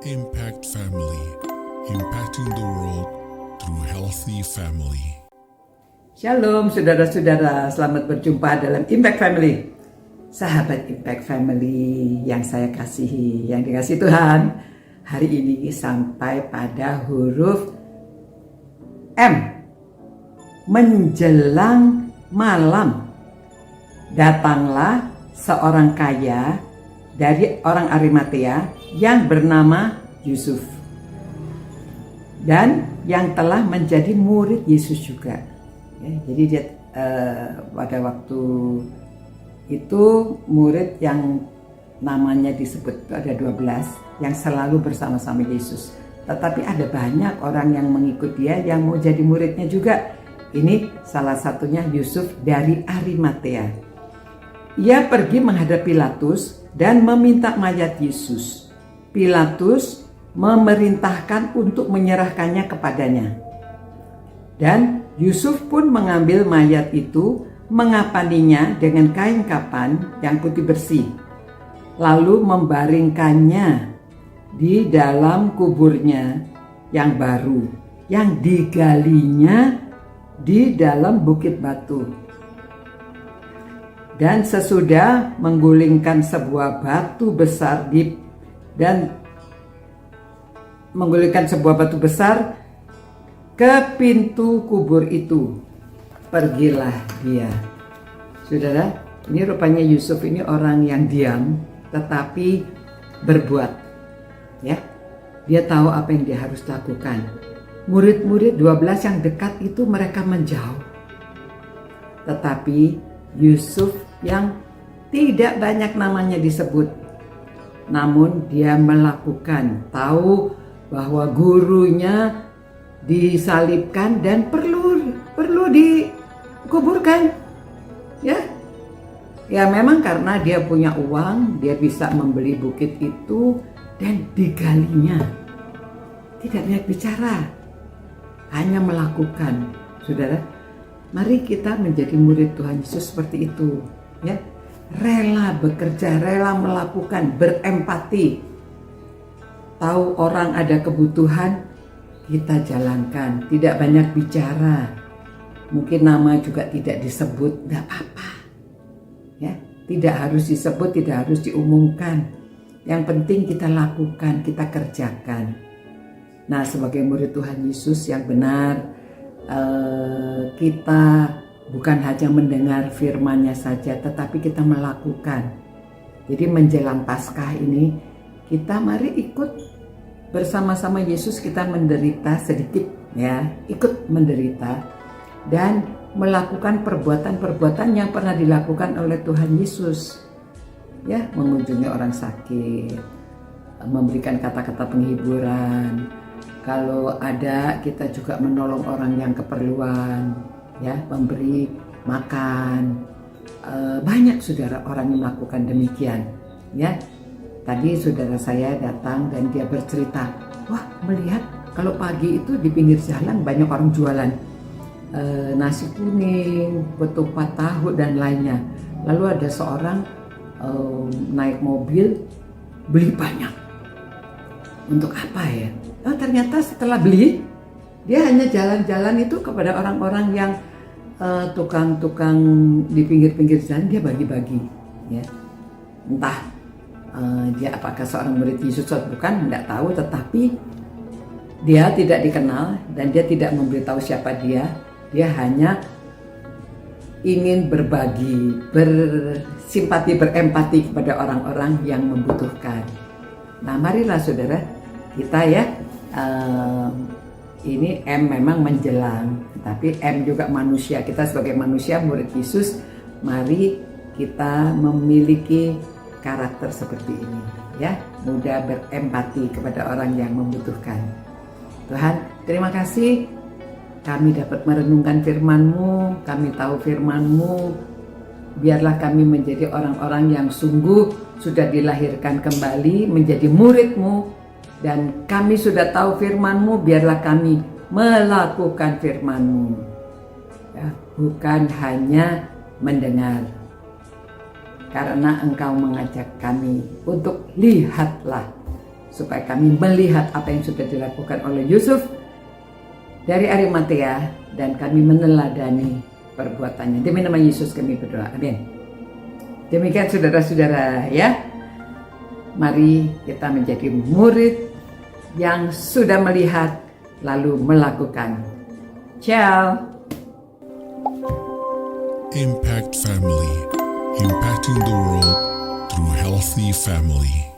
Impact Family, impacting the world through healthy family. Shalom saudara-saudara, selamat berjumpa dalam Impact Family. Sahabat Impact Family yang saya kasihi, yang dikasihi Tuhan, hari ini sampai pada huruf M. Menjelang malam, datanglah seorang kaya dari orang Arimatea yang bernama Yusuf, dan yang telah menjadi murid Yesus juga. Ya, jadi dia pada waktu itu murid yang namanya disebut ada 12 yang selalu bersama-sama Yesus. Tetapi ada banyak orang yang mengikut dia yang mau jadi muridnya juga. Ini salah satunya Yusuf dari Arimatea. Ia pergi menghadap Pilatus dan meminta mayat Yesus. Pilatus memerintahkan untuk menyerahkannya kepadanya. Dan Yusuf pun mengambil mayat itu, mengapaninya dengan kain kapan yang putih bersih, lalu membaringkannya di dalam kuburnya yang baru, yang digalinya di dalam bukit batu. Dan sesudah menggulingkan sebuah batu besar ke pintu kubur itu, pergilah dia. Saudara, ini rupanya Yusuf ini orang yang diam tetapi berbuat. Ya, dia tahu apa yang dia harus lakukan. Murid-murid 12 yang dekat itu mereka menjauh. Tetapi Yusuf yang tidak banyak namanya disebut, namun dia melakukan, tahu bahwa gurunya disalibkan dan perlu dikuburkan. Ya memang karena dia punya uang, dia bisa membeli bukit itu dan digalinya. Tidak banyak bicara, hanya melakukan. Saudara, mari kita menjadi murid Tuhan Yesus seperti itu, ya. Rela bekerja, rela melakukan, berempati. Tahu orang ada kebutuhan, kita jalankan. Tidak banyak bicara. Mungkin nama juga tidak disebut, tidak apa-apa. Ya, tidak harus disebut, tidak harus diumumkan. Yang penting kita lakukan, kita kerjakan. Nah, sebagai murid Tuhan Yesus yang benar, kita bukan hanya mendengar firman-Nya saja, tetapi kita melakukan. Jadi menjelang Paskah ini, kita mari ikut bersama-sama Yesus, kita menderita sedikit, ya, ikut menderita dan melakukan perbuatan-perbuatan yang pernah dilakukan oleh Tuhan Yesus. Ya, mengunjungi orang sakit, memberikan kata-kata penghiburan. Kalau ada, kita juga menolong orang yang keperluan, ya, memberi makan. Banyak saudara orang yang melakukan demikian, ya. Tadi saudara saya datang dan dia bercerita, wah, melihat kalau pagi itu di pinggir jalan banyak orang jualan nasi kuning, ketupat tahu dan lainnya. Lalu ada seorang naik mobil beli banyak. Untuk apa ya? Ternyata setelah beli, dia hanya jalan-jalan itu kepada orang-orang yang tukang-tukang di pinggir-pinggir jalan, dia bagi-bagi, ya. Entah dia apakah seorang murid Yesus atau bukan, tidak tahu, tetapi dia tidak dikenal dan dia tidak memberitahu siapa dia. Dia hanya ingin berbagi, bersimpati, berempati kepada orang-orang yang membutuhkan. Nah, marilah saudara, kita ya, ini M memang menjelang, tapi M juga manusia. Kita sebagai manusia murid Yesus, mari kita memiliki karakter seperti ini, ya, mudah berempati kepada orang yang membutuhkan. Tuhan, terima kasih kami dapat merenungkan firman-Mu, kami tahu firman-Mu. Biarlah kami menjadi orang-orang yang sungguh sudah dilahirkan kembali menjadi murid-Mu, dan kami sudah tahu firman-Mu, biarlah kami melakukan firman-Mu, ya, bukan hanya mendengar. Karena Engkau mengajak kami untuk lihatlah supaya kami melihat apa yang sudah dilakukan oleh Yusuf dari Arimatea dan kami meneladani perbuatannya. Demi nama Yesus kami berdoa. Amin. Demikian saudara-saudara ya. Mari kita menjadi murid yang sudah melihat lalu melakukan. Ciao. Impact Family, impacting the world through healthy family.